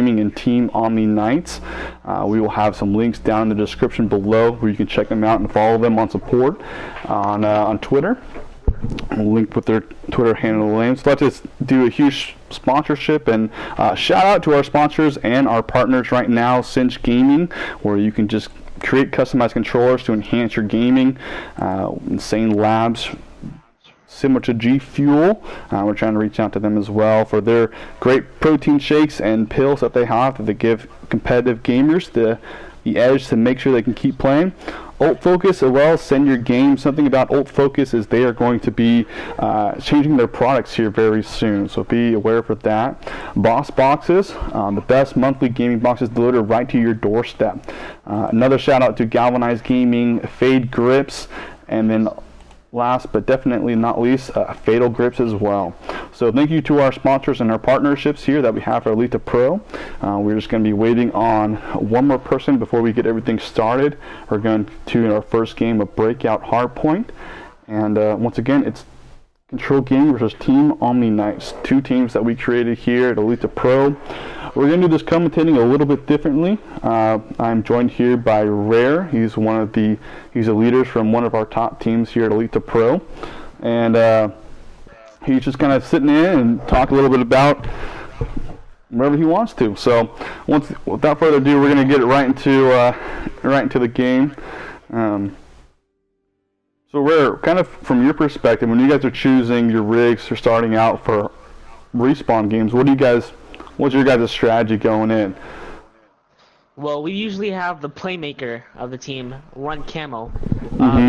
Gaming and Team Omni Nights. We will have some links down in the description below where you can check them out and follow them on support on Twitter. We'll link with their Twitter handle names. So let's do a huge sponsorship and shout out to our sponsors and our partners right now, Cinch Gaming, where you can just create customized controllers to enhance your gaming. Insane Labs, similar to G Fuel. We're trying to reach out to them as well for their great protein shakes and pills that they have that give competitive gamers the edge to make sure they can keep playing. Ult Focus as well, Send Your Game. Something about Ult Focus is they are going to be changing their products here very soon, so be aware for that. Boss Boxes, the best monthly gaming boxes delivered right to your doorstep. Another shout out to Galvanized Gaming, Fade Grips, and then last but definitely not least, Fatal Grips as well. So thank you to our sponsors and our partnerships here that we have for Elite Pro. We're just going to be waiting on one more person before we get everything started. We're going to our first game of Breakout Hardpoint. And once again, it's Kontrol Gaming versus Team Omni Nights. Two teams that we created here at Elite Pro. We're going to do this commentating a little bit differently. I'm joined here by Rare. He's a leader from one of our top teams here at Elite Pro. And he's just kind of sitting in and talk a little bit about wherever he wants to. So without further ado, we're going to get it right into the game. So Rare, kind of from your perspective, when you guys are choosing your rigs or starting out for respawn games, what's your guys' strategy going in? Well, we usually have the playmaker of the team run camo,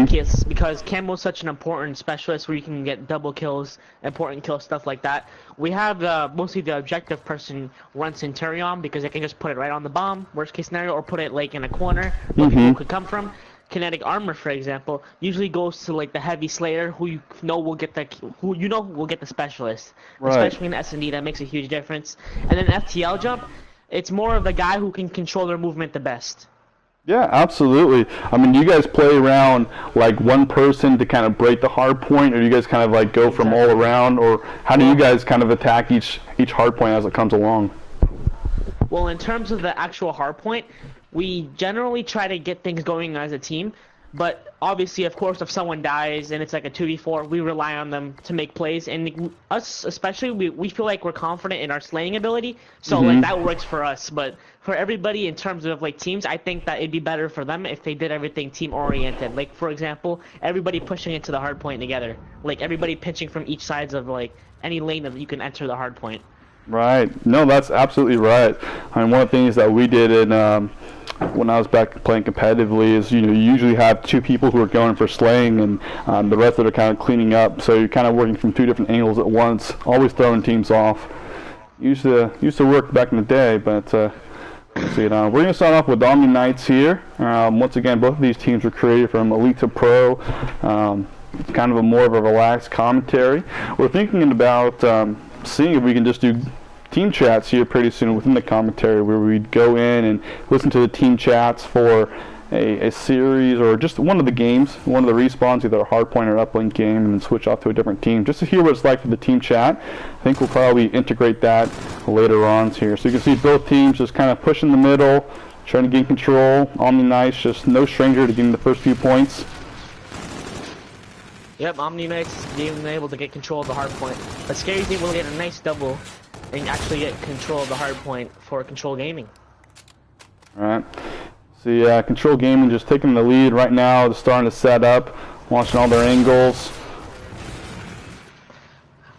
because camo is such an important specialist where you can get double kills, important kills, stuff like that. We have mostly the objective person run Centurion because they can just put it right on the bomb, worst case scenario, or put it like in a corner where people could come from. Kinetic Armor, for example, usually goes to like the heavy slayer who will get the specialist, especially in S&D. That makes a huge difference. And then FTL jump, it's more of the guy who can control their movement the best. Yeah, absolutely. I mean, you guys play around like one person to kind of break the hard point, or you guys kind of like go from all around, or how do you guys kind of attack each hard point as it comes along? Well, in terms of the actual hard point, we generally try to get things going as a team, but obviously, of course, if someone dies and it's like a 2v4, we rely on them to make plays, and us especially, we feel like we're confident in our slaying ability, so like that works for us. But for everybody in terms of like teams, I think that it'd be better for them if they did everything team-oriented. Like, for example, everybody pushing into the hard point together, like everybody pitching from each sides of like any lane that you can enter the hard point. Right. No, that's absolutely right. I mean, one of the things that we did in when I was back playing competitively is, you usually have two people who are going for slaying and the rest that are kind of cleaning up. So you're kind of working from two different angles at once, always throwing teams off. Used to work back in the day, but we're going to start off with Omni Nights here. Once again, both of these teams were created from Elite to Pro. It's kind of more of a relaxed commentary. We're thinking about seeing if we can just do team chats here pretty soon within the commentary, where we'd go in and listen to the team chats for a series or just one of the games, one of the respawns, either a hardpoint or uplink game, and then switch off to a different team just to hear what it's like for the team chat. I think we'll probably integrate that later on here. So you can see both teams just kind of pushing the middle, trying to gain control. Omni Nights just no stranger to getting the first few points. Yep, Omni Nights being able to get control of the hard point. But Scary Team will get a nice double and actually get control of the hard point for Kontrol Gaming. Alright. See, Kontrol Gaming just taking the lead right now, just starting to set up, watching all their angles.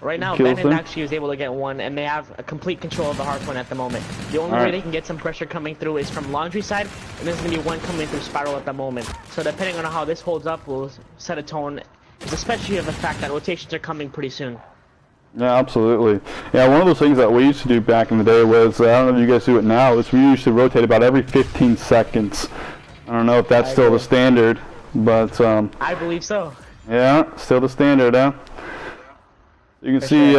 Right now, Bennett actually was able to get one, and they have a complete control of the hard point at the moment. The only way they can get some pressure coming through is from Laundry side, and there's going to be one coming through Spiral at the moment. So depending on how this holds up, will set a tone, especially of the fact that rotations are coming pretty soon. Yeah, absolutely. Yeah, one of those things that we used to do back in the day was, I don't know if you guys do it now, is we used to rotate about every 15 seconds. I don't know if that's still the standard, but I believe so. Yeah, still the standard, huh? You can see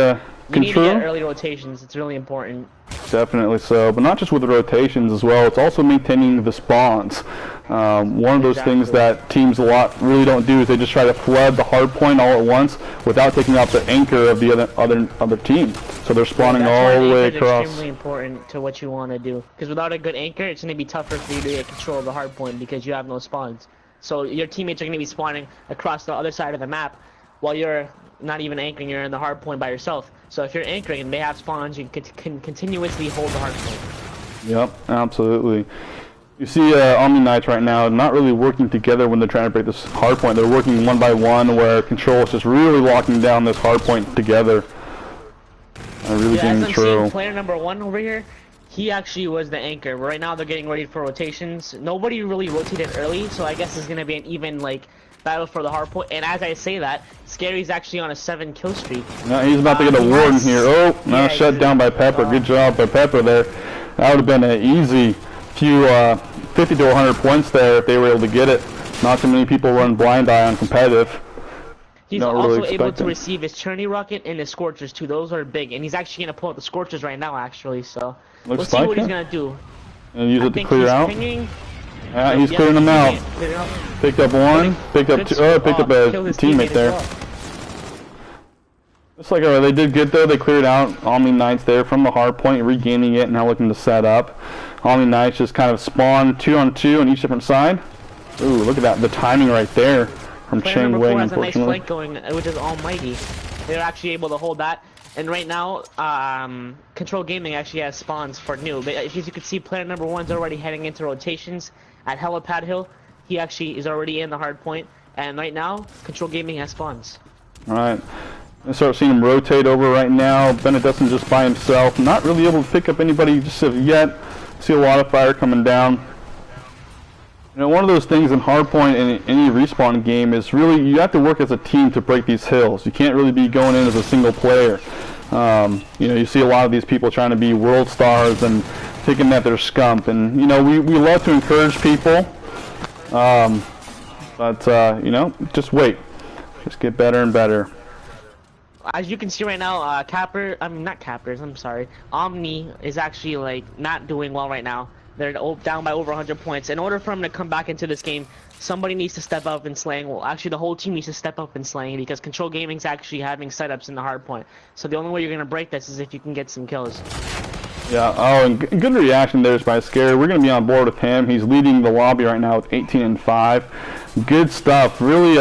You need to get Kontrol? early rotations. It's really important. Definitely so, but not just with the rotations as well. It's also maintaining the spawns. One of those things that teams a lot really don't do is they just try to flood the hard point all at once without taking out the anchor of the other team. So they're spawning all the way across. It's extremely important to what you want to do, because without a good anchor, it's going to be tougher for you to get control of the hard point because you have no spawns. So your teammates are going to be spawning across the other side of the map while you're not even anchoring. You're in the hard point by yourself. So if you're anchoring and they have spawns, you can continuously hold the hard point. Yep, absolutely. You see Omni Knights right now not really working together when they're trying to break this hard point. They're working one by one, where Kontrol is just really locking down this hard point together. Really getting through. Player number 1 over here, he actually was the anchor. Right now they're getting ready for rotations. Nobody really rotated early, so I guess it's going to be an even battle for the hard point. And as I say that, Scary's actually on a 7-kill streak. No, he's about to get a warden here. Oh, now yeah, shut down by Pepper. Good job by Pepper there. That would have been an easy few 50 to 100 points there if they were able to get it. Not too many people run blind eye on competitive. He's also able to receive his Churny Rocket and his Scorchers too. Those are big, and he's actually going to pull out the Scorchers right now actually, so we'll see what he's going to do. And use it to clear out. Yeah, he's clearing them out. Picked up one, picked up two, picked up a teammate there. Looks like they did good though. They cleared out Omni Knights there from the hard point, regaining it, and now looking to set up. Omni Knights just kind of spawn 2 on 2 on each different side. Ooh, look at that, the timing right there from Cheng Wei, unfortunately. Nice flank going, which is almighty. They're actually able to hold that. And right now, Kontrol Gaming actually has spawns for new. As you can see, player number 1's already heading into rotations at Helipad Hill. He actually is already in the hard point. And right now, Kontrol Gaming has spawns. Alright. I start seeing him rotate over right now. Benedetson just by himself. Not really able to pick up anybody just yet. See a lot of fire coming down. You know, one of those things in hardpoint in any respawn game is really you have to work as a team to break these hills. You can't really be going in as a single player. You know, you see a lot of these people trying to be world stars and thinking that they're scump. And, you know, we love to encourage people. But you know, just wait. Just get better and better. As you can see right now, Omni is actually not doing well right now. They're down by over 100 points. In order for them to come back into this game, somebody needs to step up in slaying. Well, actually, the whole team needs to step up in slaying because Kontrol Gaming's actually having setups in the hard point. So the only way you're going to break this is if you can get some kills. Yeah, oh, and good reaction there by Scary. We're going to be on board with him. He's leading the lobby right now with 18 and 5. Good stuff. Really,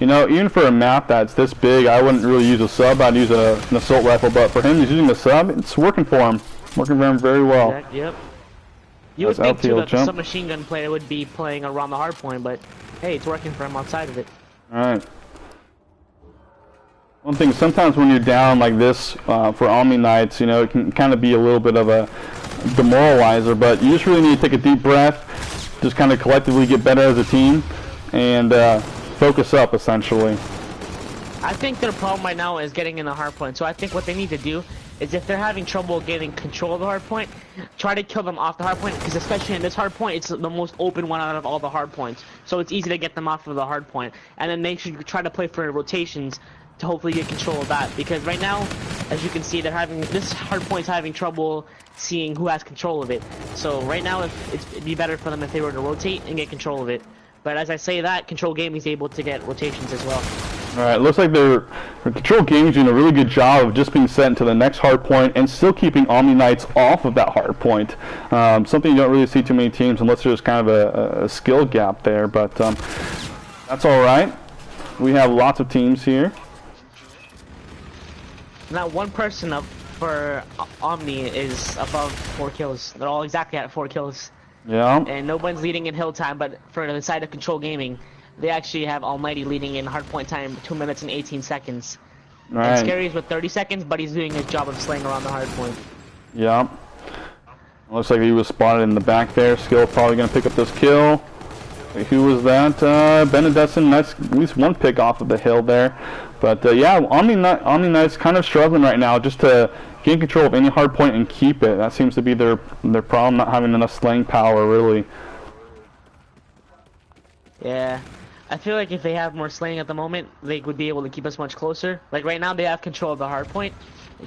you know, even for a map that's this big, I wouldn't really use a sub. I'd use an assault rifle, but for him, he's using a sub. It's working for him. Working for him very well. Yep. You would think too that some machine gun player would be playing around the hard point, but hey, it's working for him outside of it. Alright. One thing, sometimes when you're down like this for Omni Knights, you know, it can kind of be a little bit of a demoralizer, but you just really need to take a deep breath, just kind of collectively get better as a team, and focus up, essentially. I think their problem right now is getting in the hard point, so I think what they need to do is if they're having trouble getting control of the hard point, try to kill them off the hard point, because especially in this hard point, it's the most open one out of all the hard points. So it's easy to get them off of the hard point. And then they should try to play for rotations to hopefully get control of that. Because right now, as you can see, this hard point's having trouble seeing who has control of it. So right now, it'd be better for them if they were to rotate and get control of it. But as I say that, Kontrol Gaming is able to get rotations as well. Alright, looks like their Kontrol Gaming is doing a really good job of just being sent to the next hard point and still keeping Omni Knights off of that hard point. Something you don't really see too many teams unless there's kind of a skill gap there, but that's alright. We have lots of teams here. Not one person up for Omni is above 4 kills. They're all exactly at 4 kills. Yeah. And no one's leading in hill time, but for the side of Kontrol Gaming, they actually have Almighty leading in hardpoint time 2 minutes and 18 seconds. Right. And Scary's with 30 seconds, but he's doing his job of slaying around the hardpoint. Yeah. Looks like he was spotted in the back there. Skill probably going to pick up this kill. Wait, who was that? Benedetson. That's at least one pick off of the hill there. But yeah, Omni Knight's kind of struggling right now just to gain control of any hardpoint and keep it. That seems to be their problem, not having enough slaying power, really. Yeah. I feel like if they have more slaying at the moment, they would be able to keep us much closer. Like right now, they have control of the hard point,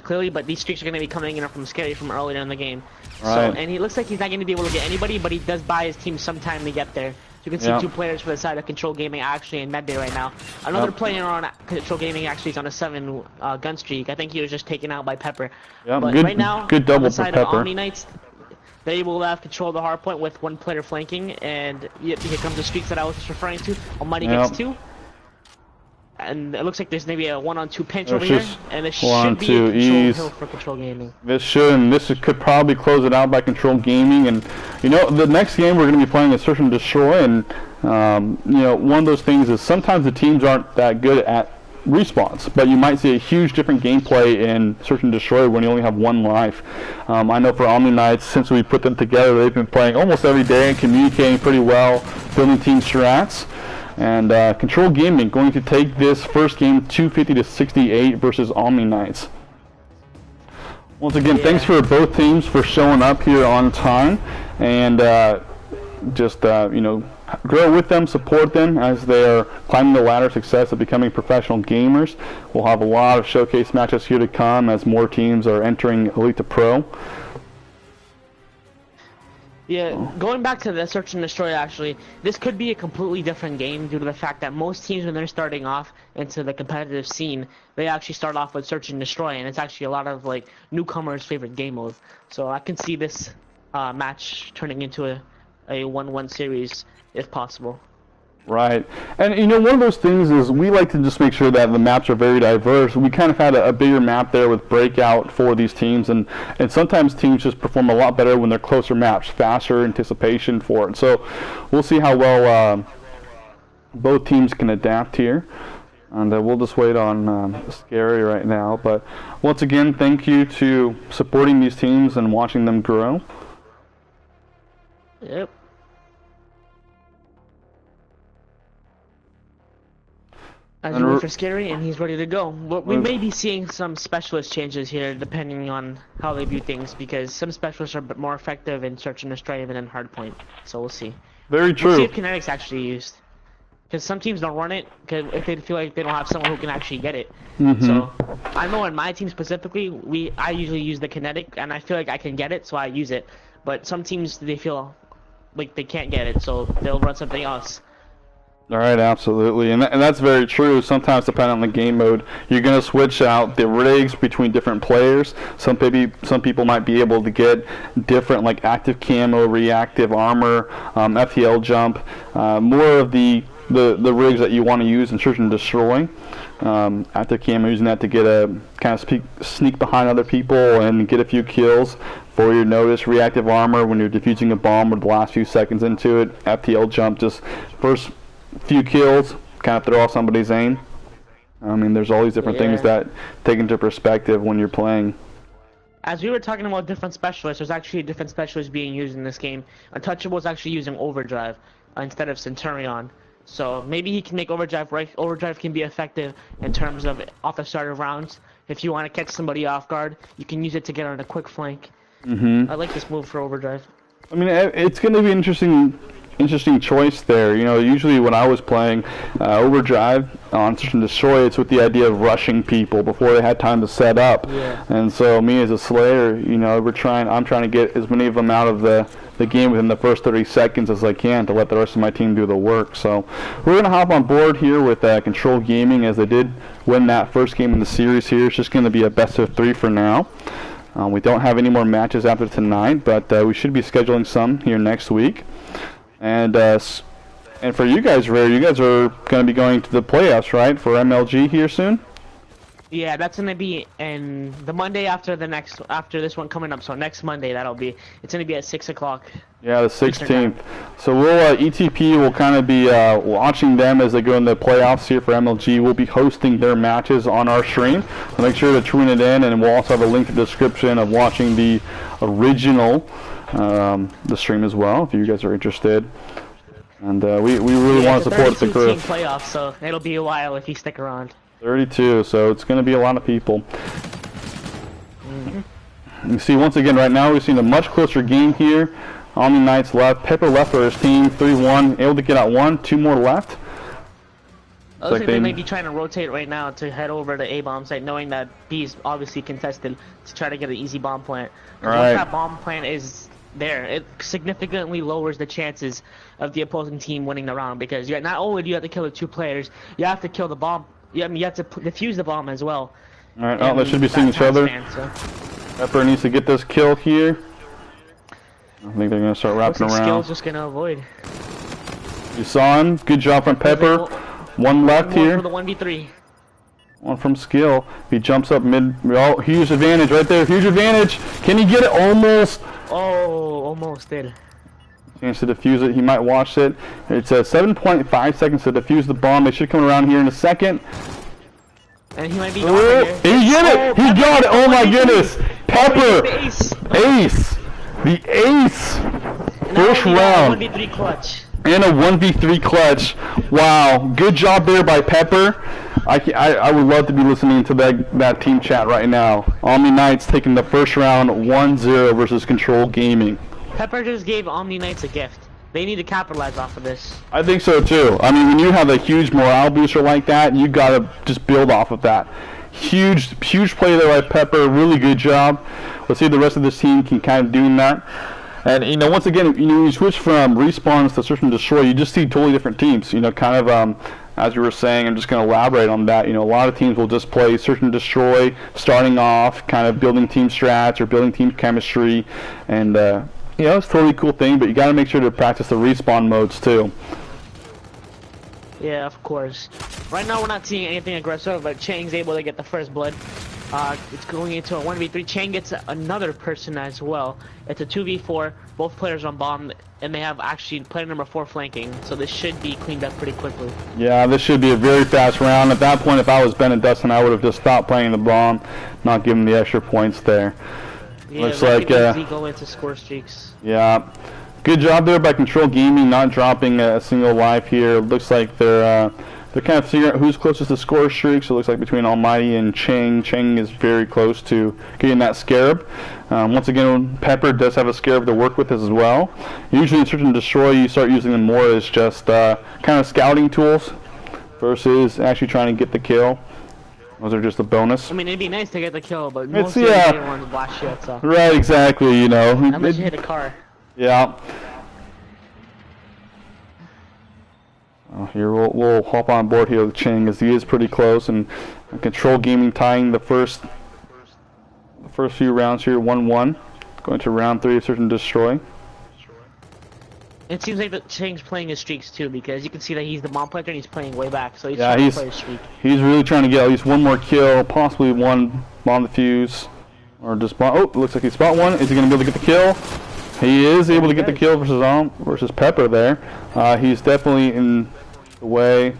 clearly, but these streaks are going to be coming in from Scary from earlier in the game. Right. So, and he looks like he's not going to be able to get anybody, but he does buy his team some time to get there. So you can see two players for the side of Kontrol Gaming actually in med bay right now. Another player on Kontrol Gaming actually is on a 7 gun streak. I think he was just taken out by Pepper. But right now, good double on the for side Pepper. of Omni Knights, they will have control of the hard point with one player flanking, and here comes the streaks that I was just referring to. Almighty gets 2. And it looks like there's maybe a 1-on-2 pinch over here, and this should be a control kill for Kontrol Gaming. This could probably close it out by Kontrol Gaming, and you know the next game we're going to be playing is Search and Destroy, and you know one of those things is sometimes the teams aren't that good at respawns, but you might see a huge different gameplay in Search and Destroy when you only have 1 life. I know for Omni Knights, since we put them together, they've been playing almost every day and communicating pretty well, building team strats. And Kontrol Gaming going to take this first game 250-68 versus Omni Knights. Once again, thanks for both teams for showing up here on time, and just you know, grow with them, support them as they are climbing the ladder of success of becoming professional gamers. We'll have a lot of showcase matches here to come as more teams are entering Elite to Pro. Yeah, going back to the Search and Destroy, actually, this could be a completely different game due to the fact that most teams, when they're starting off into the competitive scene, they actually start off with Search and Destroy, and it's actually a lot of like newcomers' favorite game mode. So I can see this match turning into a 1-1 series if possible. Right, and you know one of those things is we like to just make sure that the maps are very diverse. We kind of had a bigger map there with Breakout for these teams, and sometimes teams just perform a lot better when they're closer maps, faster anticipation for it. So we'll see how well both teams can adapt here, and we'll just wait on Scary right now. But once again, thank you to supporting these teams and watching them grow. Yep. As you wait for Scary, and he's ready to go. We may be seeing some specialist changes here, depending on how they view things, because some specialists are a bit more effective in Search and Destroy than in Hardpoint. So we'll see. Very true. We'll see if Kinetic's actually used, because some teams don't run it because if they feel like they don't have someone who can actually get it. So I know in my team specifically, I usually use the Kinetic, and I feel like I can get it, so I use it. But some teams, they feel like they can't get it, so they'll run something else. All right, absolutely, and that's very true. Sometimes, depending on the game mode, you're going to switch out the rigs between different players. Some people might be able to get different, like active camo, reactive armor, FTL jump, more of the rigs that you want to use in Search and Destroy. Active camo, using that to get a kind of sneak behind other people and get a few kills for your notice. Reactive armor when you're defusing a bomb or the last few seconds into it. FTL jump, just first few kills, kind of throw off somebody's aim. I mean, there's all these different things that take into perspective when you're playing. As we were talking about different specialists, there's actually different specialists being used in this game. Untouchable is actually using Overdrive instead of Centurion. So maybe he can make Overdrive right. Overdrive can be effective in terms of off the start of rounds. If you want to catch somebody off guard, you can use it to get on a quick flank. I like this move for Overdrive. I mean, it's going to be interesting choice there. You know, usually when I was playing Overdrive on Search and Destroy, it's with the idea of rushing people before they had time to set up. And so me as a Slayer, you know, I'm trying to get as many of them out of the game within the first 30 seconds as I can to let the rest of my team do the work. So we're going to hop on board here with Kontrol Gaming, as they did win that first game in the series here. It's just going to be a best of 3 for now. We don't have any more matches after tonight, but we should be scheduling some here next week. And for you guys, Rare, you guys are going to be going to the playoffs, right, for MLG here soon? Yeah, that's going to be in the Monday after this one coming up. So next Monday, it's going to be at 6 o'clock. Yeah, the 16th. So we'll ETP will kind of be watching them as they go in the playoffs here for MLG. We'll be hosting their matches on our stream. So make sure to tune it in, and we'll also have a link in the description of watching the original the stream as well, if you guys are interested. And we really want to support the group. It's a 32-team playoff, so it'll be a while if you stick around. 32, so it's going to be a lot of people. You see, once again, right now we've seen a much closer game here. Omni Knights left, Pepper left for his team, 3-1, able to get out 1, 2 more left. Looks like they may be trying to rotate right now to head over to A bomb site, knowing that B is obviously contested, to try to get an easy bomb plant. Once that bomb plant is there, it significantly lowers the chances of the opposing team winning the round, because not only do you have to kill the 2 players, you have to kill the bomb. You have to defuse the bomb as well. All right, they should be seeing each other. Pepper needs to get this kill here. I think they're gonna start wrapping around. Skill's just gonna avoid. You saw him. Good job from Pepper. One left here. For the 1v3. One from Skill. He jumps up mid. Oh, huge advantage right there. Huge advantage. Can he get it? Almost. Oh, almost did. Chance to defuse it. He might watch it. It's 7.5 seconds to defuse the bomb. They should come around here in a second. And he might be gone here. He get it! He got it! Oh my goodness! Pepper! Ace! The ace! First round. 1v3 clutch. And a 1v3 clutch. Wow. Good job there by Pepper. I would love to be listening to that team chat right now. Omni Knights taking the first round 1-0 versus Kontrol Gaming. Pepper just gave Omni Knights a gift. They need to capitalize off of this. I think so too. I mean, when you have a huge morale booster like that, you gotta just build off of that. Huge play there by Pepper. Really good job. Let's see if the rest of this team can kind of do that. And you know, once again, when you switch from respawns to search and destroy, you just see totally different teams. You know, kind of as you were saying, I'm just going to elaborate on that. You know, a lot of teams will just play search and destroy, starting off, kind of building team strats or building team chemistry, and you know, it's a totally cool thing. But you got to make sure to practice the respawn modes too. Yeah, of course. Right now we're not seeing anything aggressive, but Chang's able to get the first blood. It's going into a 1v3. Chang gets another person as well. It's a 2v4, both players on bomb, and they have actually player number 4 flanking, so this should be cleaned up pretty quickly. Yeah, this should be a very fast round. At that point, if I was Ben and Dustin, I would have just stopped playing the bomb, not giving the extra points there. Yeah, looks like go into score streaks. Yeah. Good job there by Kontrol Gaming, not dropping a single life here. Looks like they're kind of figuring out who's closest to score streaks. So it looks like between Almighty and Chang. Chang is very close to getting that scarab. Once again, Pepper does have a scarab to work with as well. Usually in Search and Destroy, you start using them more as just kind of scouting tools versus actually trying to get the kill. Those are just a bonus. I mean, it'd be nice to get the kill, but most of the ones blast shit, so. Right, exactly, you know. Unless you hit a car. Yeah. Here we'll hop on board here with Chang, as he is pretty close, and Kontrol Gaming tying the first few rounds here, 1-1. Going to round 3 of Search and Destroy. It seems like that Chang's playing his streaks too, because you can see that he's the bomb planter and he's playing way back, so he's trying to play his streak. He's really trying to get at least one more kill, possibly one bomb defuse, or just bomb. Oh, it looks like he spot one. Is he going to be able to get the kill? He is able to get the kill versus Pepper there. He's definitely in the way,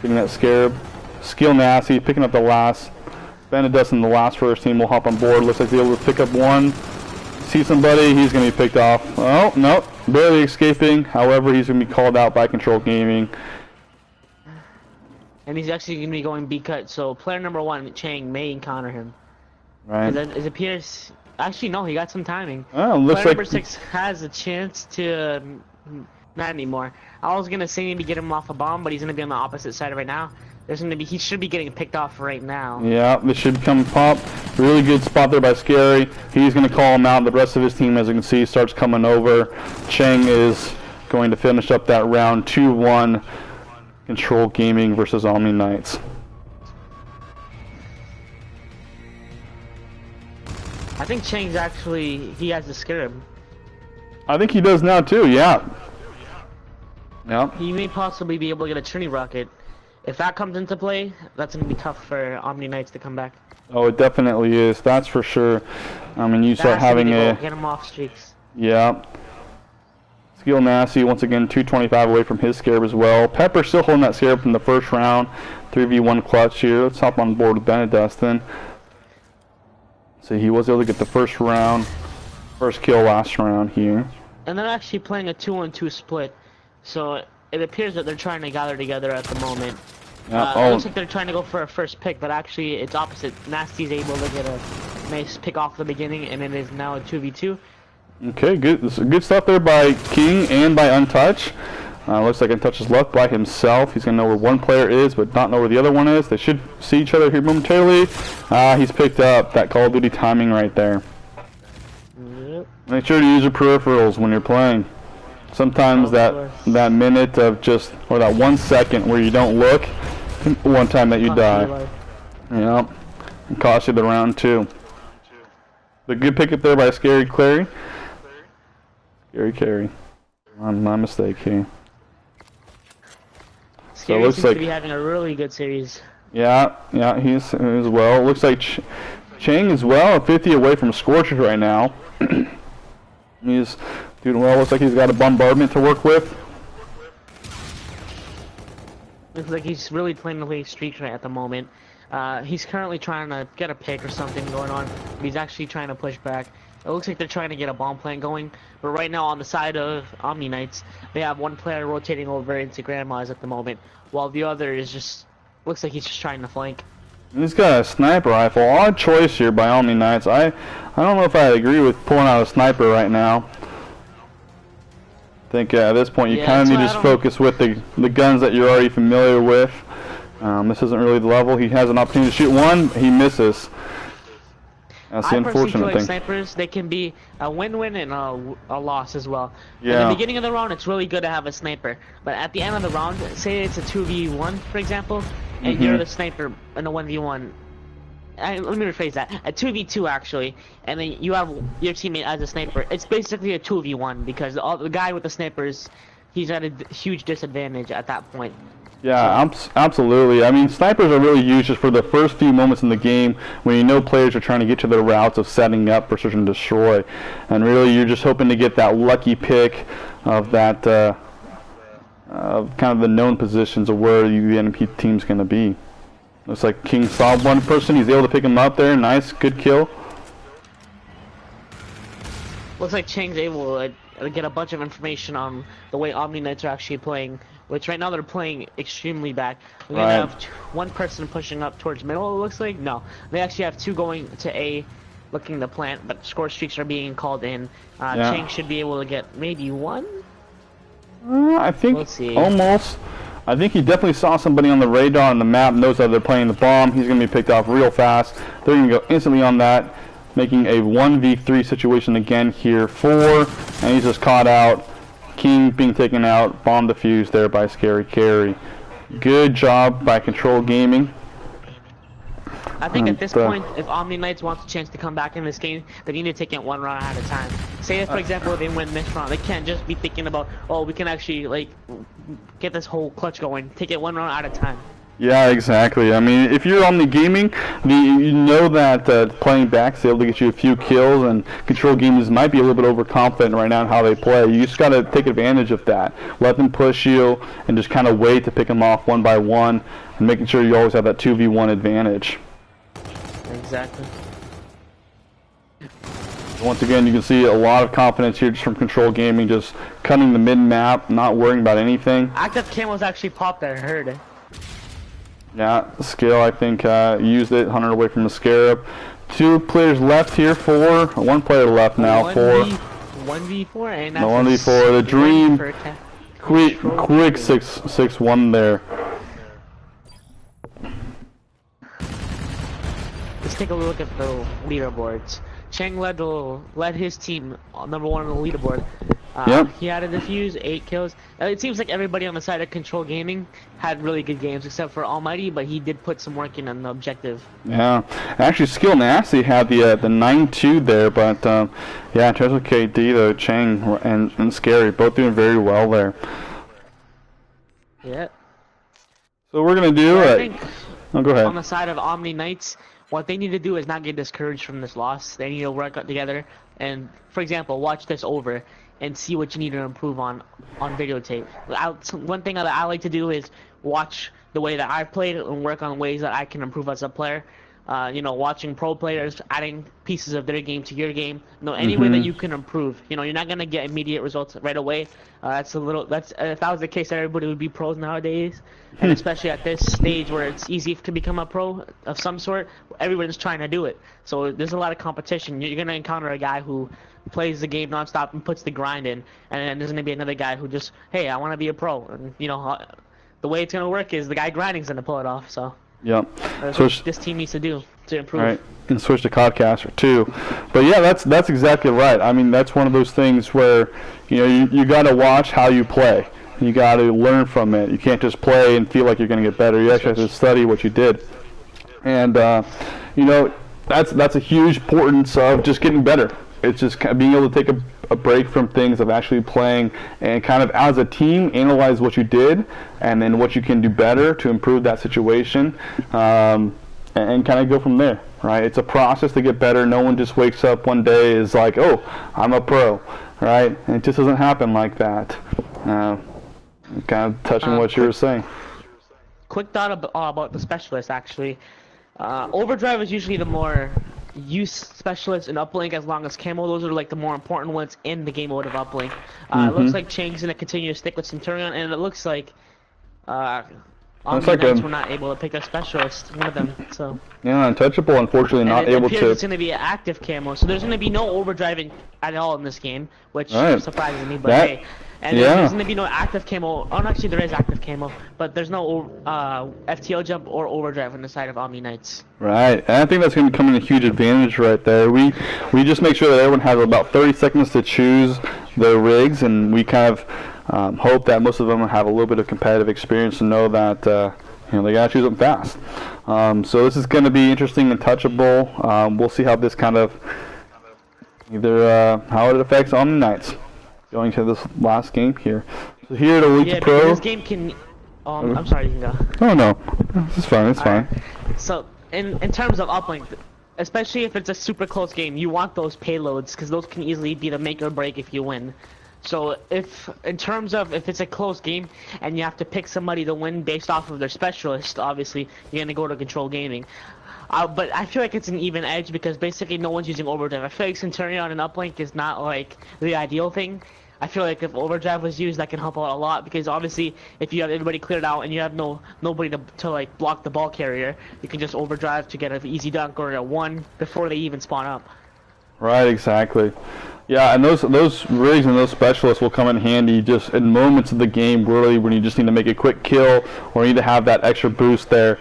getting that scarab. Skill nasty, picking up the last. Benedus in the last first team will hop on board. Looks like they're able to pick up one. See somebody, he's going to be picked off. Oh, no, barely escaping. However, he's going to be called out by Kontrol Gaming. And he's actually going to be going B cut, so player number 1, Chang, may encounter him. Right. It appears. Actually, no, he got some timing. Oh, looks player like number 6 has a chance to. Not anymore. I was going to say maybe get him off a bomb, but he's going to be on the opposite side right now. He should be getting picked off right now. Yeah, this should come pop. Really good spot there by Scary. He's going to call him out. The rest of his team, as you can see, starts coming over. Chang is going to finish up that round 2-1. Kontrol Gaming versus Omni Knights. I think Chang's actually, he has the scarab. I think he does now too, yeah. Yep. He may possibly be able to get a Trinity rocket. If that comes into play, that's going to be tough for Omni Knights to come back. Oh, it definitely is. That's for sure. I mean, you start having a... Get him off streaks. Yeah. Skill Nasty, once again, 225 away from his scarab as well. Pepper still holding that scarab from the first round. 3v1 clutch here. Let's hop on board with Benedustin. So he was able to get the first kill last round here. And they're actually playing a 2-on-2 split. So it appears that they're trying to gather together at the moment. It looks like they're trying to go for a first pick, but actually it's opposite. Nasty's able to get a nice pick off the beginning, and it is now a 2v2. Okay, good. This is good stuff there by King and by Untouch. Looks like Untouched is left by himself. He's going to know where one player is, but not know where the other one is. They should see each other here momentarily. He's picked up that Call of Duty timing right there. Yep. Make sure to use your peripherals when you're playing. Sometimes that minute of just, or that 1 second where you don't look, one time that you die. Yep. It cost you the round too. The good pickup there by Scary Clary. Scary Carry. My mistake here. Scary so seems like to be having a really good series. Yeah, he's as well. Looks like Chang as well, 50 away from Scorcher right now. He's doing well. Looks like he's got a bombardment to work with. Looks like he's really playing the late streak right at the moment. He's currently trying to get a pick or something going on. But he's actually trying to push back. It looks like they're trying to get a bomb plant going. But right now on the side of Omni Knights, they have one player rotating over into Grandma's at the moment, while the other is just looks like he's just trying to flank. He's got a sniper rifle. Odd choice here by Omni Knights. I don't know if I agree with pulling out a sniper right now. I think at this point you kind of need to just focus with the guns that you're already familiar with. This isn't really the level. He has an opportunity to shoot one. He misses. That's the unfortunate thing. Snipers, they can be a win-win and a loss as well. Yeah. In the beginning of the round, it's really good to have a sniper. But at the end of the round, say it's a 2v1, for example, and you're the sniper in a 1v1. Let me rephrase that. A 2v2 actually, and then you have your teammate as a sniper. It's basically a 2v1 because the guy with the snipers, he's at a huge disadvantage at that point. Yeah, absolutely. I mean, snipers are really used just for the first few moments in the game when you know players are trying to get to their routes of setting up for search and destroy, and really you're just hoping to get that lucky pick of that kind of the known positions of where the enemy team's going to be. Looks like King saw one person. He's able to pick him up there. Nice, good kill. Looks like Chang's able to get a bunch of information on the way Omni Knights are actually playing, which right now they're playing extremely back. We're going to have one person pushing up towards middle, it looks like. No, they actually have two going to A, looking to plant, but score streaks are being called in. Chang should be able to get maybe one? I think almost. I think he definitely saw somebody on the radar on the map, knows that they're playing the bomb. He's going to be picked off real fast. They're going to go instantly on that, making a 1v3 situation again here. 4, and he's just caught out. King being taken out, bomb defused there by Scary Carry. Good job by Control Gaming. I think at this point, if Omni Knights wants a chance to come back in this game, they need to take it one round at a time. Say if, for example, they win this round, they can't just be thinking about, oh, we can actually like get this whole clutch going. Take it one round at a time. Yeah, exactly. I mean, if you're Omni Gaming, you know that playing back is able to get you a few kills, and Control Gamers might be a little bit overconfident right now in how they play. You just got to take advantage of that. Let them push you, and just kind of wait to pick them off one by one, and making sure you always have that 2v1 advantage. Exactly. Once again, you can see a lot of confidence here just from Control Gaming, just cutting the mid-map, not worrying about anything. Active camos actually popped there, I heard it. Yeah, Skill, I think, used it, 100 away from the Scarab. 2 players left here, 4. 1 player left now, 4. 1v4, and that's the 1v4. The Dream, quick 6-1 there. Let's take a look at the leaderboards. Chang led his team number 1 on the leaderboard. He had a defuse, 8 kills. It seems like everybody on the side of Control Gaming had really good games, except for Almighty, but he did put some work in on the objective. Yeah, actually, Skill Nasty had the 9-2 there, but yeah, in terms of KD, though, Chang and Scary both doing very well there. Yeah. So we're gonna do go ahead. On the side of Omni Knights, what they need to do is not get discouraged from this loss. They need to work out together and, for example, watch this over and see what you need to improve on videotape. One thing that I like to do is watch the way that I've played and work on ways that I can improve as a player. you know, watching pro players, adding pieces of their game to your game. You know, any way that you can improve. You know, you're not gonna get immediate results right away. That's if that was the case, everybody would be pros nowadays. And especially at this stage where it's easy to become a pro of some sort, everyone's trying to do it. So there's a lot of competition. You're gonna encounter a guy who plays the game nonstop and puts the grind in, and then there's gonna be another guy who just, hey, I want to be a pro, and you know, the way it's gonna work is the guy grinding's gonna pull it off. So. Yep. That's what this team needs to do to improve. Right. And switch to Codcaster too. But yeah, that's exactly right. I mean, that's one of those things where, you know, you got to watch how you play. You got to learn from it. You can't just play and feel like you're going to get better. You actually have to study what you did. And you know, that's a huge importance of just getting better. It's just kind of being able to take a break from things of actually playing and kind of as a team analyze what you did and then what you can do better to improve that situation, and kind of go from there, right? It's a process to get better. No one just wakes up one day is like, oh, I'm a pro, right? And it just doesn't happen like that. Kind of touching what you were saying. Quick thought about the specialist, actually. Overdrive is usually the more use specialist and uplink, as long as camo. Those are like the more important ones in the game mode of uplink. It looks like Chang's gonna continue to stick with Centurion, and it looks like Omni Knights were not able to pick a specialist, one of them. So yeah, Untouchable unfortunately not able to. It's gonna be an active camo, so there's gonna be no overdriving at all in this game, which surprises me. But hey. And there's going to be no active camo. Oh, no, actually, there is active camo, but there's no FTO jump or overdrive on the side of Omni Knights. Right, and I think that's going to come in a huge advantage right there. We just make sure that everyone has about 30 seconds to choose their rigs, and we kind of hope that most of them have a little bit of competitive experience to know that you know, they got to choose them fast. So this is going to be interesting and touchable. We'll see how this kind of how it affects Omni Knights going to this last game here. So here at Elite Pro. This game can. I'm sorry, you can go. Oh no, this is fine. It's fine. So in terms of uplink, especially if it's a super close game, you want those payloads because those can easily be the make or break if you win. So if it's a close game and you have to pick somebody to win based off of their specialist, obviously you're gonna go to Control Gaming. But I feel like it's an even edge because basically no one's using overdrive. I feel like Centurion and uplink is not like the ideal thing. I feel like if overdrive was used, that can help out a lot because obviously if you have everybody cleared out and you have nobody to like block the ball carrier, you can just overdrive to get an easy dunk or a one before they even spawn up. Right, exactly. Yeah, and those rigs and those specialists will come in handy just in moments of the game, really, when you just need to make a quick kill or need to have that extra boost there.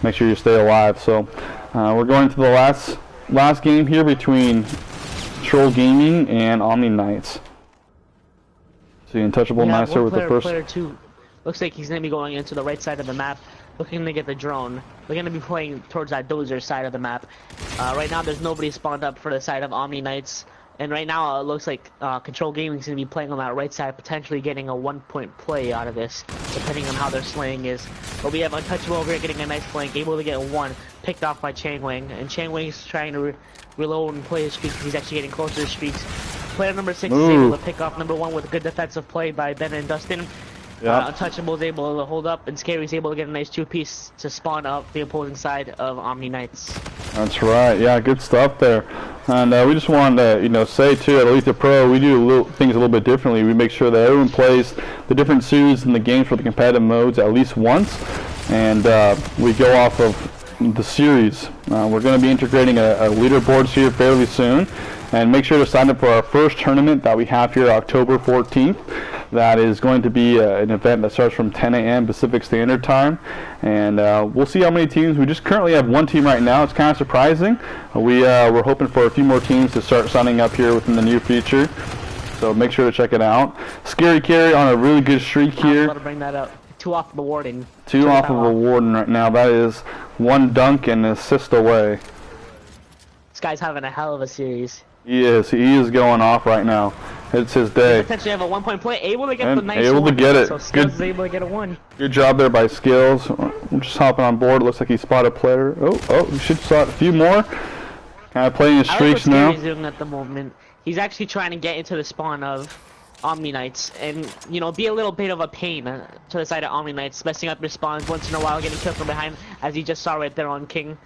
Make sure you stay alive. So we're going to the last game here between Kontrol Gaming and Omni Knights. So the Untouchable Meister with the first. Player 2 looks like he's going to be going into the right side of the map, looking to get the drone. We're going to be playing towards that dozer side of the map. Right now there's nobody spawned up for the side of Omni Knights. And right now it looks like Kontrol Gaming is going to be playing on that right side, potentially getting a 1-point play out of this, depending on how their slaying is. But we have Untouchable over here getting a nice flank, able to get a 1, picked off by Changwang. And Changwang's trying to reload and play his streaks because he's actually getting closer to streaks. Player number 6 is able to pick off number 1 with a good defensive play by Ben and Dustin. Untouchable is able to hold up, and Scary's able to get a nice 2-piece to spawn up the opposing side of Omni Knights. That's right. Yeah, good stuff there. And we just wanted to, say too, at Elite Pro, we do things a little bit differently. We make sure that everyone plays the different suits in the games for the competitive modes at least once, and we go off of the series. We're going to be integrating a leaderboards here fairly soon, and make sure to sign up for our first tournament that we have here October 14th. That is going to be an event that starts from 10 a.m. Pacific Standard Time, and we'll see how many teams. We just currently have one team right now. It's kind of surprising. We're hoping for a few more teams to start signing up here within the near future, so make sure to check it out. Scary Carry on a really good streak here. I'm about to bring that up. 2 off of the Warden. 2 off of a Warden right now. That is 1 dunk and assist away. This guy's having a hell of a series. He is going off right now. It's his day. Potentially have a 1-point play, able to get the nice able to get it. So Skills is able to get a 1. Good job there by Skills. I'm just hopping on board. Looks like he spotted a player. He should spot a few more. Kind of playing his streaks now. I like what Scary's doing at the moment. He's actually trying to get into the spawn of Omni Knights and, be a little bit of a pain to the side of Omni Knights, messing up your spawns once in a while, getting killed from behind, as you just saw right there on King.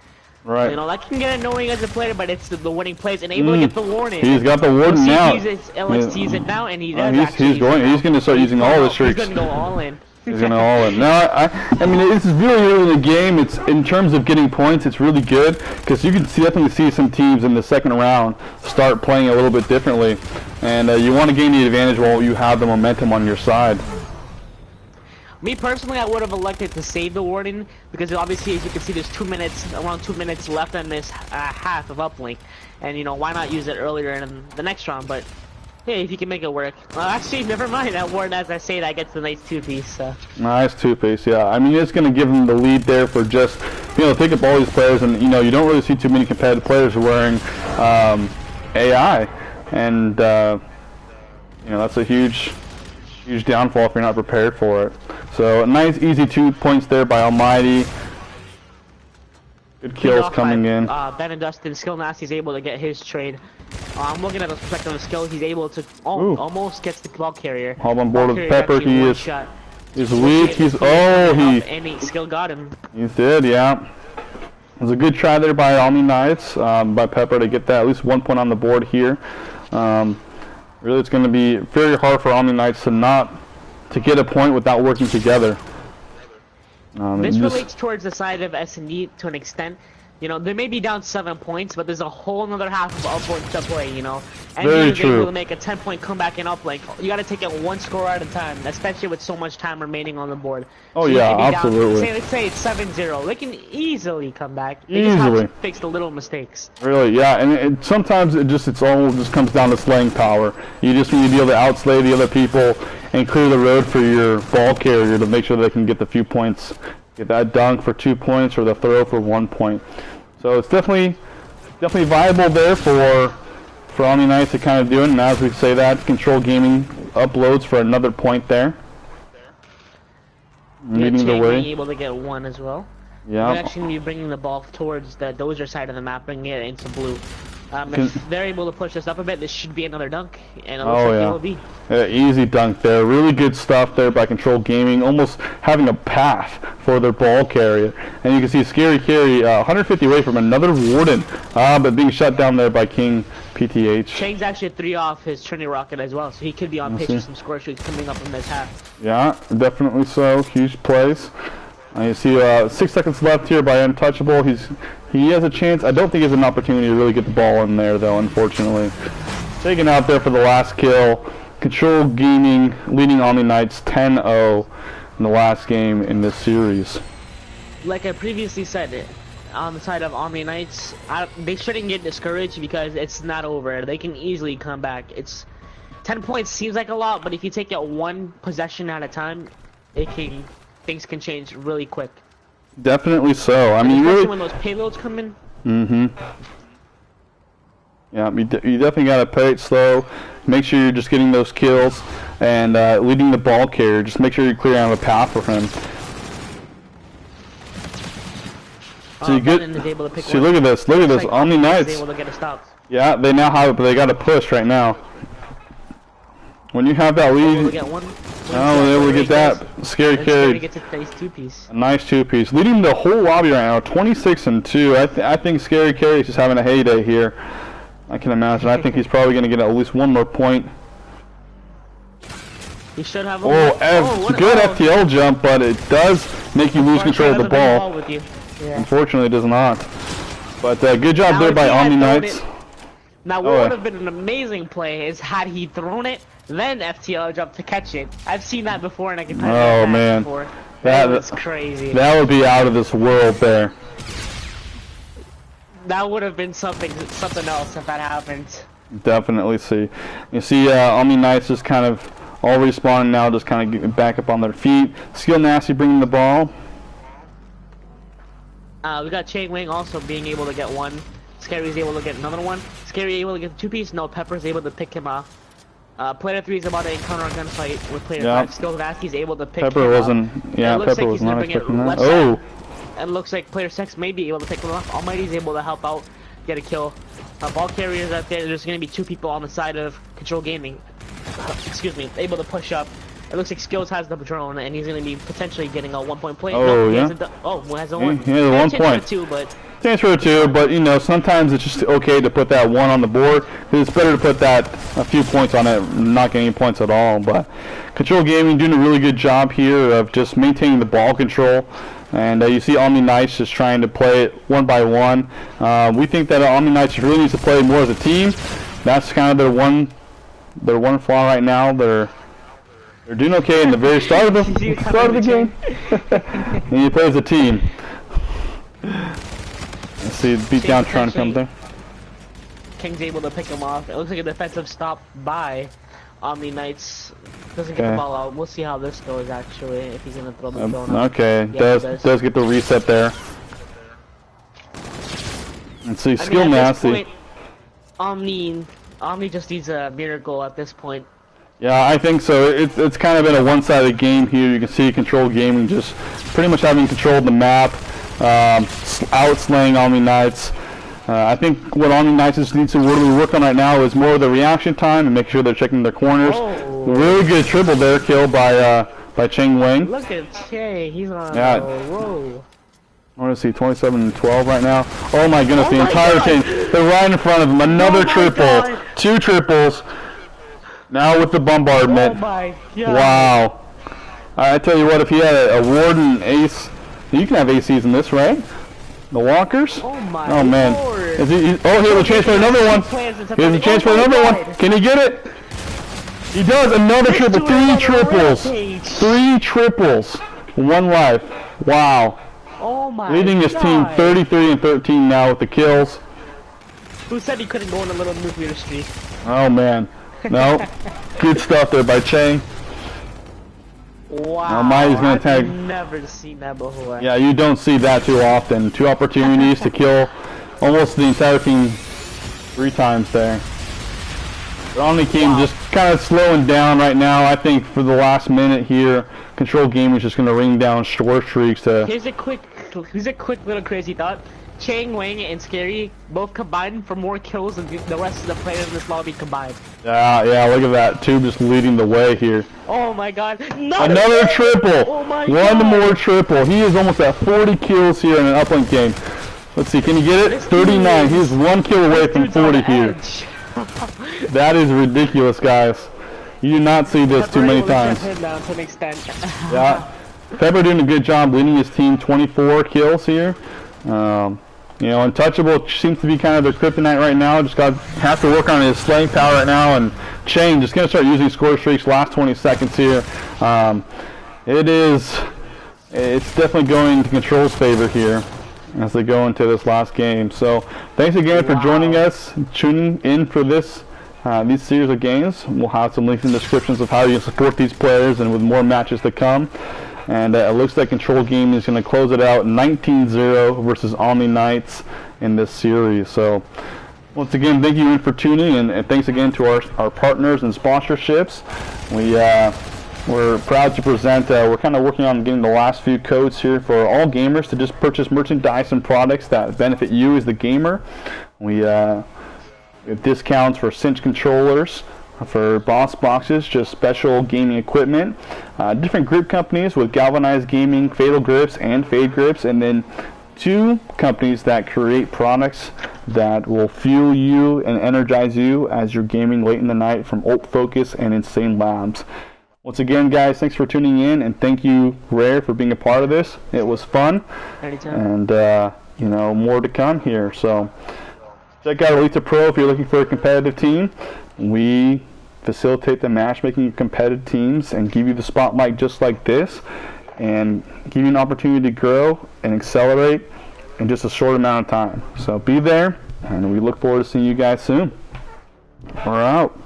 Right. You know, that can get annoying as a player, but it's the winning plays and able to get the warning. He's got the warning now. He likes to use it now, and he does he's going to start using all the streaks. He's going to go all in. He's going to all in. No, I mean, this is really early in the game. It's in terms of getting points, it's really good because you can definitely see some teams in the second round start playing a little bit differently, and you want to gain the advantage while you have the momentum on your side. Me personally, I would have elected to save the warning because obviously, as you can see, there's around 2 minutes left in this half of uplink, and you know why not use it earlier in the next round? But hey, if you can make it work. Well, actually, never mind. That warden, as I say, that gets the nice 2-piece. So. Nice 2-piece, yeah. I mean, it's going to give them the lead there for just pick up all these players, and you don't really see too many competitive players wearing AI, and that's a huge downfall if you're not prepared for it. So a nice easy 2 points there by Almighty. Good kills coming in. Ben and Dustin, Skill Nasty's able to get his trade. I'm looking at the perspective of skill. He's able to almost gets the ball carrier. Hop on board with Pepper. He's weak. And he still got him. He did, yeah. It was a good try there by Omni Knights, by Pepper to get that at least 1 point on the board here. Really, it's going to be very hard for Omni Knights to get a point without working together. This relates towards the side of S&D to an extent. You know, they may be down 7 points, but there's a whole another half of uplink to play, you know. And Very you're true. able to make a 10-point comeback in uplink. You got to take it one score at a time, especially with so much time remaining on the board. Oh, so yeah, absolutely. Let's say it's 7-0. They can easily come back. They just have to fix the little mistakes. Really, yeah. And sometimes it all comes down to slaying power. You just need to be able to outslay the other people and clear the road for your ball carrier to make sure they can get the few points. Get that dunk for 2 points or the throw for 1 point. So it's definitely viable there for Omni Knights to kind of do it. And as we say that, Kontrol Gaming uploads for another point there. Leading the way. Being able to get 1 as well. Yeah. We're actually going to be bringing the ball towards the dozer side of the map, bringing it into blue. If they're able to push this up a bit, this should be another dunk, and it looks like it will be. Yeah, easy dunk there. Really good stuff there by Kontrol Gaming, almost having a path for their ball carrier. And you can see Scary Carry 150 away from another warden, but being shut down there by King PTH. Chang's actually 3 off his Trinity Rocket as well, so he could be on pace for some score streaks coming up in this half. Yeah, definitely so. Huge plays. You see 6 seconds left here by Untouchable. He has a chance. I don't think he has an opportunity to really get the ball in there, though, unfortunately. Taken out there for the last kill. Kontrol Gaming leading Omni Knights 10-0 in the last game in this series. Like I previously said, on the side of Omni Knights, they shouldn't get discouraged because it's not over. They can easily come back. 10 points seems like a lot, but if you take it 1 possession at a time, things can change really quick. Definitely so. I mean, especially when those payloads come in. Yeah, you definitely got to play it slow. Make sure you're just getting those kills and leading the ball carrier. Just make sure you're clearing out a path for him. So look at this. Look at this. Omni Knights. Able to get a stop. Yeah, they now have it, but they got to push right now. When you have that lead, they're able to get that. Scary Carry. Gets a nice 2-piece. A nice 2-piece, leading the whole lobby right now, 26-2. I think Scary Carry is just having a heyday here. I can imagine. I think he's probably going to get at least 1 more point. He should have. Good FTL jump, but it does make you lose control of the ball. Unfortunately, it does not. But good job there by Omni Knights. Now, what would have been an amazing play is had he thrown it, then FTL jump to catch it. I've seen that before, and I can. Oh man, that was crazy. That would be out of this world there. That would have been something else if that happened. Definitely see. You see, Omni Knights just kind of all respawning now, just kind of getting back up on their feet. Skill Nasty bringing the ball. We got Chain Wing also being able to get 1. Scary's able to get another 1. Scary able to get the 2-piece. No, Pepper's able to pick him off. Player 3 is about to encounter a gunfight with player 5. Skill Nasty's able to pick him up. Pepper was not expecting that. Oh! And looks like player 6 may be able to pick him off. Almighty's able to help out, get a kill. Ball carriers out there. There's going to be 2 people on the side of Kontrol Gaming. Excuse me, able to push up. It looks like Skills has the drone, and he's going to be potentially getting a 1-point play. Oh, no, yeah? He has a 1. He has a 1 point. 2, but Stands for a 2, but you know, sometimes it's just okay to put that 1 on the board. It's better to put that a few points on it, not getting any points at all. But Kontrol Gaming doing a really good job here of just maintaining the ball control. And you see Omni Knights just trying to play it one by one. We think that Omni Knights really needs to play more as a team. That's kind of their one flaw right now. They're doing okay in the very start of the game. And you play as a team. Let's see, beatdown trying to come there. King's able to pick him off. It looks like a defensive stop by Omni Knights. Doesn't get the ball out. We'll see how this goes actually, if he's gonna throw the drone out. Okay, yeah, does get the reset there. Let's see, skill nasty. Omni just needs a miracle at this point. Yeah, I think so. It's kind of been a one-sided game here. You can see Kontrol Gaming just pretty much having control of the map, outslaying Omni Knights. I think what Omni Knights just needs to really work on right now is more of the reaction time and make sure they're checking their corners. Oh. Really good triple there, kill by Cheng Wang. Look at Che, he's on whoa. I want to see 27-12 right now. Oh my goodness, the entire team. They're right in front of him. Another triple. God. 2 triples. Now with the bombardment. Oh my God. Wow. I tell you what, if he had a Warden ace, you can have ACs in this, right? The walkers? Oh my man. Lord. Is he oh, he has a chance for another one. He has a chance for another one. Can he get it? He does. Another triple. 3 triples. 3 triples. 1 life. Wow. Oh my Leading his team 33-13 now with the kills. Who said he couldn't go on a little nuclear streak? Oh man. No. Good stuff there by Cheng. Wow. Maya's gonna tag. I've never seen that before. Yeah, you don't see that too often. 2 opportunities to kill almost the entire team 3 times there. The Omni team just kind of slowing down right now. I think for the last minute here, Kontrol Gaming is just going to ring down short streaks to... Here's a quick little crazy thought. Cheng Wang and Scary both combined for more kills than the rest of the players in this lobby combined. Yeah, look at that. 2 just leading the way here. Oh my God. Another triple. Oh my God. 1 more triple. He is almost at 40 kills here in an uplink game. Let's see, can he get it? 39. He's 1 kill away from 40 here. That is ridiculous, guys. You do not see this too many times. To an extent. Yeah. Pepper doing a good job leading his team, 24 kills here. You know, Untouchable seems to be kind of their kryptonite right now. Just have to work on his slaying power right now. And Cheng just going to start using score streaks last 20 seconds here. It's definitely going to Kontrol's favor here as they go into this last game. So thanks again for joining us, tuning in for this these series of games. We'll have some links in the descriptions of how you can support these players and with more matches to come. And it looks like Kontrol Gaming is going to close it out 19-0 versus Omni Knights in this series. So once again, thank you for tuning in, and thanks again to our partners and sponsorships. We're proud to present, we're kind of working on getting the last few codes here for all gamers to just purchase merchandise and products that benefit you as the gamer. We have discounts for Cinch controllers, for Boss boxes, just special gaming equipment, different grip companies with Galvanized Gaming, Fatal Grips, and Fade Grips, and then 2 companies that create products that will fuel you and energize you as you're gaming late in the night, from Ult Focus and Insane Labs. Once again, guys, thanks for tuning in, and thank you, Rare, for being a part of this. It was fun. Anytime. And you know, more to come here. So check out Elite Pro if you're looking for a competitive team. We facilitate the matchmaking of competitive teams and give you the spotlight just like this, and give you an opportunity to grow and accelerate in just a short amount of time. So be there, and we look forward to seeing you guys soon. We're out.